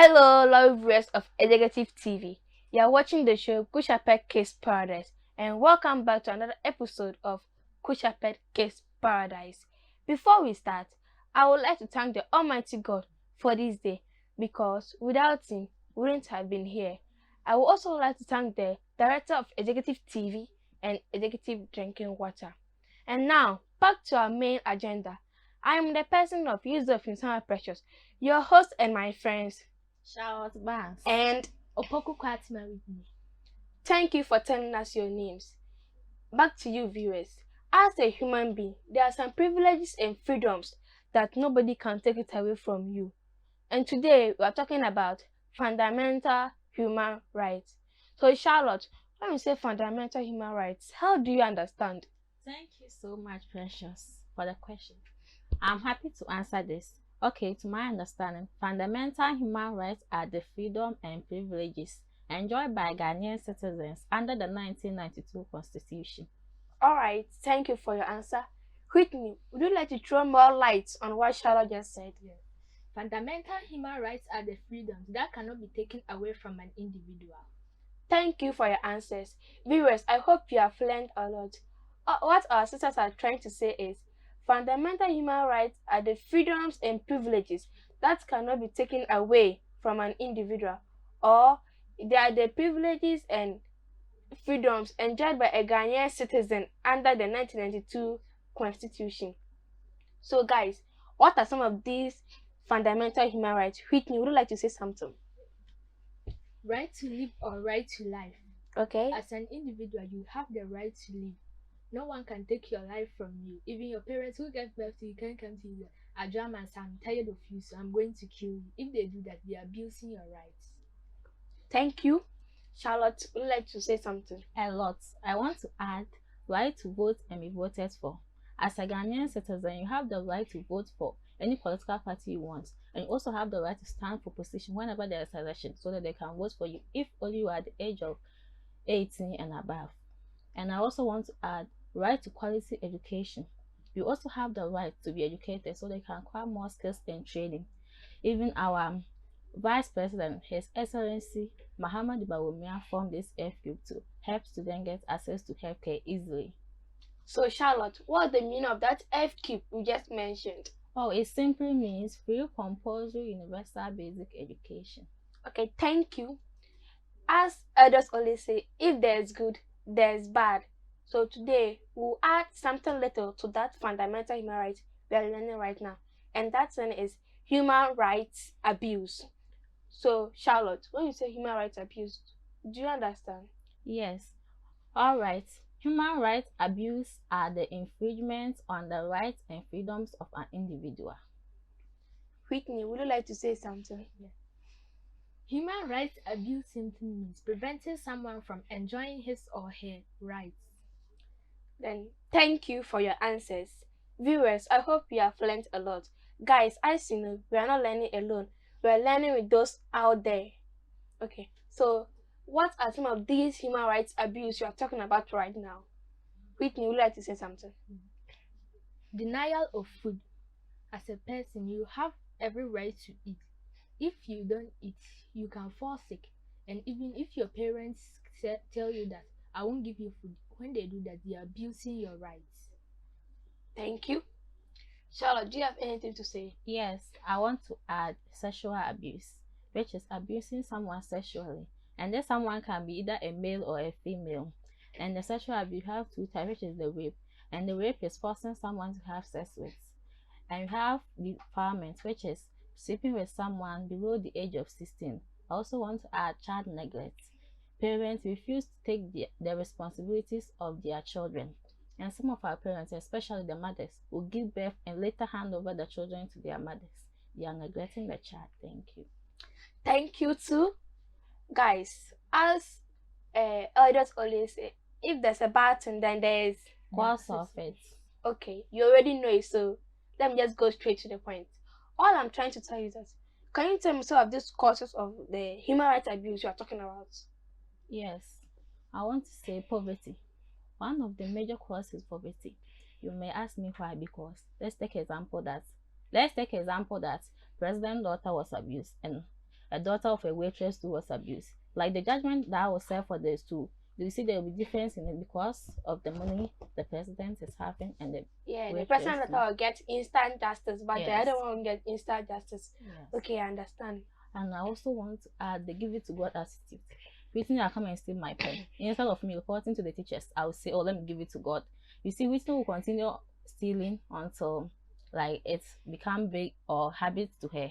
Hello, lovely viewers of Executive TV. You are watching the show Kushapet Case Paradise, and welcome back to another episode of Kushapet Case Paradise. Before we start, I would like to thank the Almighty God for this day, because without Him, we wouldn't have been here. I would also like to thank the Director of Executive TV and Executive Drinking Water. And now, back to our main agenda. I am the person of use of Insama Precious, your host and my friends. Charlotte Banks And Opoku Kwatima with me. thank you for telling us your names. Back to you, viewers. As a human being, there are some privileges and freedoms that nobody can take it away from you. And today, we are talking about fundamental human rights. So, Charlotte, when we say fundamental human rights, how do you understand? Thank you so much, Precious, for the question. I'm happy to answer this. Okay, to my understanding, fundamental human rights are the freedom and privileges enjoyed by Ghanaian citizens under the 1992 Constitution. All right, thank you for your answer. Whitney, would you like to throw more light on what Charlotte just said? Yes. Fundamental human rights are the freedoms that cannot be taken away from an individual. Thank you for your answers. Viewers, I hope you have learned a lot. What our sisters are trying to say is, fundamental human rights are the freedoms and privileges that cannot be taken away from an individual, or they are the privileges and freedoms enjoyed by a Ghanaian citizen under the 1992 Constitution. So guys, what are some of these fundamental human rights? Whitney, would you like to say something? Right to live or right to life. Okay. As an individual, you have the right to live. No one can take your life from you. Even your parents who gave birth to you can come to you. Adraman, I'm tired of you, so I'm going to kill you. If they do that, they are abusing your rights. Thank you. Charlotte, would you like to say something? A lot. I want to add right to vote and be voted for. As a Ghanaian citizen, you have the right to vote for any political party you want, and you also have the right to stand for position whenever there is an election, so that they can vote for you if only you are at the age of 18 and above. And I also want to add right to quality education. You also have the right to be educated, so they can acquire more skills and training. Even our Vice President, His Excellency Muhammad Bawumia, formed this F group to help students get access to healthcare easily. So Charlotte, what's the meaning of that F cube we just mentioned? Oh, it simply means free, compulsory, universal basic education. Okay, thank you. As elders always say, if there's good, there's bad. So today, we'll add something little to that fundamental human right we are learning right now. And that one is human rights abuse. So Charlotte, when you say human rights abuse, do you understand? Yes. All right. Human rights abuse are the infringements on the rights and freedoms of an individual. Whitney, would you like to say something? Yeah. Human rights abuse simply means preventing someone from enjoying his or her rights. Then thank you for your answers. Viewers, I hope you have learned a lot. Guys, as you know, we are not learning alone. We are learning with those out there. Okay, so what are some of these human rights abuse you are talking about right now? Whitney, would you like to say something? Denial of food. As a person, you have every right to eat. If you don't eat, you can fall sick. And even if your parents tell you that I won't give you food, when they do that, they are abusing your rights. Thank you. Charlotte, do you have anything to say? Yes, I want to add sexual abuse, which is abusing someone sexually. And then someone can be either a male or a female. And the sexual abuse, you have two types, which is the rape. And the rape is forcing someone to have sex with. And you have defilement, which is sleeping with someone below the age of 16. I also want to add child neglect. Parents refuse to take the responsibilities of their children. And some of our parents, especially the mothers, will give birth and later hand over the children to their mothers. They are neglecting the child. Thank you. Thank you too. Guys, as elders always say, if there's a bad thing, then there's Cause of it. Okay, you already know it, so let me just go straight to the point. All I'm trying to tell you is that, can you tell me some of these causes of the human rights abuse you are talking about? Yes, I want to say poverty. One of the major causes is poverty. You may ask me why, because let's take example that President's daughter was abused, and a daughter of a waitress who was abused. Like the judgment that was set for these two, you see there will be difference in it because of the money the president is having and the the president will get instant justice, but the Yes. other one will get instant justice. Yes. Okay, I understand. And I also want to add the give it to God attitude. Whitney will come and steal my pen. Instead of me reporting to the teachers, I will say, oh, let me give it to God. You see, Whitney will continue stealing until like it's become big or habit to her.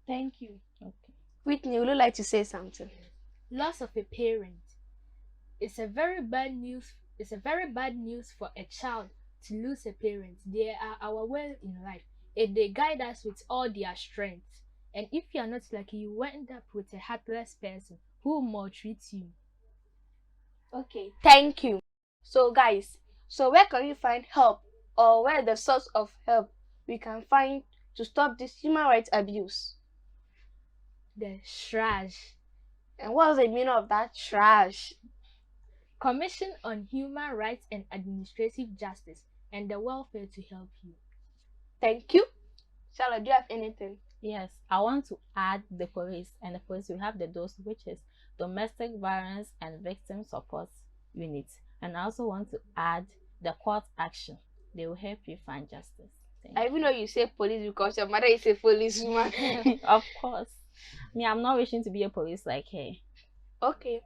Thank you. Okay. Whitney, would you like to say something? Loss of a parent. It's a very bad news. It's a very bad news for a child to lose a parent. They are our well in life, and they guide us with all their strength. And if you are not lucky, you end up with a heartless person who maltreats you. Okay, thank you. So guys, so where can we find help, or where the source of help we can find to stop this human rights abuse? The trash. And what's the meaning of that trash? Commission on Human Rights and Administrative Justice and the Welfare to help you. Thank you. Charlotte, do you have anything? Yes, I want to add the police, and the police will have the DOS, which is Domestic Violence and Victim Support Unit. And I also want to add the court action. They will help you find justice. I even know you say police because your mother is a policewoman. Of course. Me, I'm not wishing to be a police like her. Okay.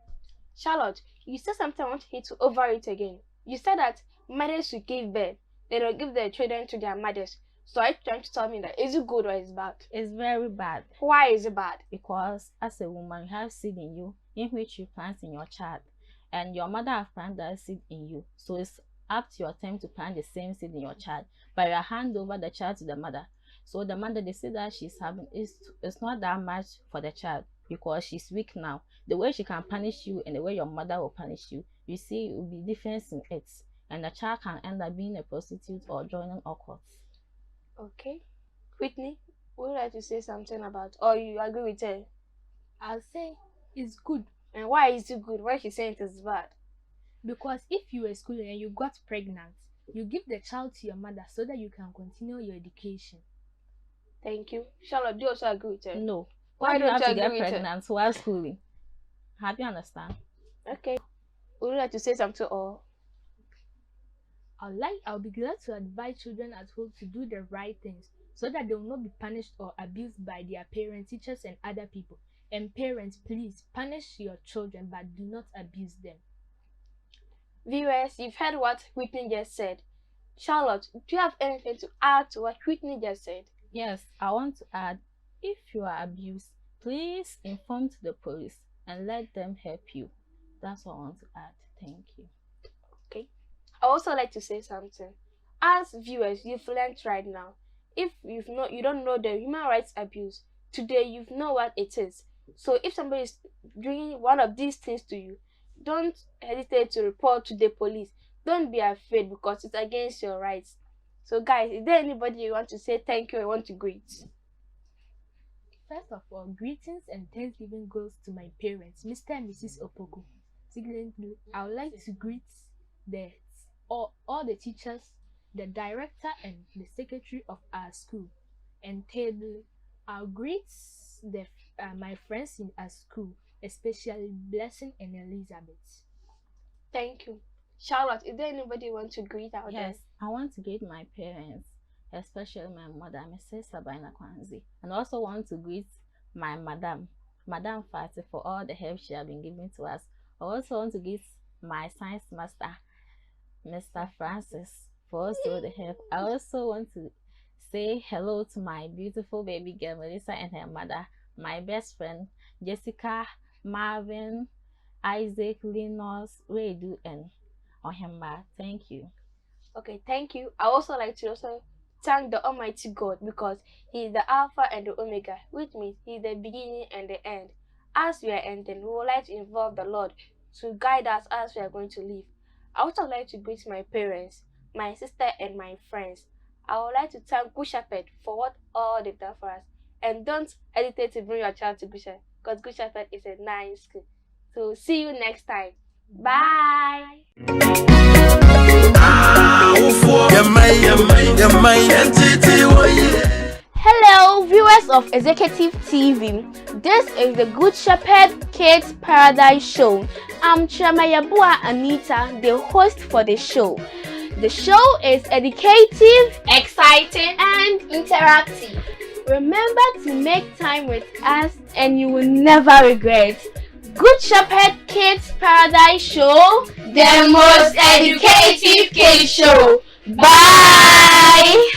Charlotte, you said something I want you to over it again. You said that mothers should give birth. They don't give their children to their mothers. So are you trying to tell me that is it good or is bad? It's very bad. Why is it bad? Because as a woman, you have seed in you in which you plant in your child. And your mother has planted that seed in you. So it's up to your time to plant the same seed in your child. But you hand over the child to the mother. So the mother, they say that she's having, it's not that much for the child because she's weak now. The way she can punish you and the way your mother will punish you, you see, it will be difference in it. And the child can end up being a prostitute or joining occults. Okay. Whitney, would you like to say something about, or you agree with her? I'll say it's good. And why is it good? Why is she saying it is bad? Because if you were schooling and you got pregnant, you give the child to your mother so that you can continue your education. Thank you. Charlotte, do you also agree with her? No. Why don't you have you to agree get with her? pregnant while schooling? Have you understand? Okay. Would you like to say something or? I'll be glad to advise children at home to do the right things so that they will not be punished or abused by their parents, teachers, and other people. And parents, please punish your children but do not abuse them. Viewers, you've heard what Whitney just said. Charlotte, do you have anything to add to what Whitney just said? Yes, I want to add, if you are abused, please inform to the police and let them help you. That's what I want to add. Thank you. Okay. I also like to say something. As viewers, you've learned right now. If you don't know the human rights abuse, today you know what it is. So if somebody is doing one of these things to you, don't hesitate to report to the police. Don't be afraid because it's against your rights. So guys, is there anybody you want to say thank you or want to greet? First of all, greetings and Thanksgiving goes to my parents, Mr. and Mrs. Opoku. Secondly, I would like to greet all the teachers, the director and the secretary of our school. And thirdly, I'll greet my friends in our school, especially Blessing and Elizabeth. Thank you. Charlotte, is there anybody you want to greet out there? Yes, I want to greet my parents, especially my mother, Mrs. Sabina Kwanzi, and also want to greet my Madam Fati, for all the help she has been giving to us. I also want to greet my science master, Mr. Francis, for also the help. I also want to say hello to my beautiful baby girl, Melissa, and her mother, my best friend, Jessica, Marvin, Isaac, Linus, Redu, and Ohemba. Thank you. Okay, thank you. I also like to thank the Almighty God because He is the Alpha and the Omega, which means He is the beginning and the end. As we are ending, we would like to involve the Lord to guide us as we are going to live. I also like to greet my parents, my sister, and my friends. I would like to thank Good Shepherd for what all they've done for us. And don't hesitate to bring your child to Good Shepherd because Good Shepherd is a nice school. So see you next time. Bye. Hello, viewers of Executive TV. This is the Good Shepherd Kids Paradise Show. I'm Chamayabua Anita, the host for the show. The show is educative, exciting, and interactive. Remember to make time with us and you will never regret. Good Shepherd Kids Paradise Show, the most educative kids show. Bye!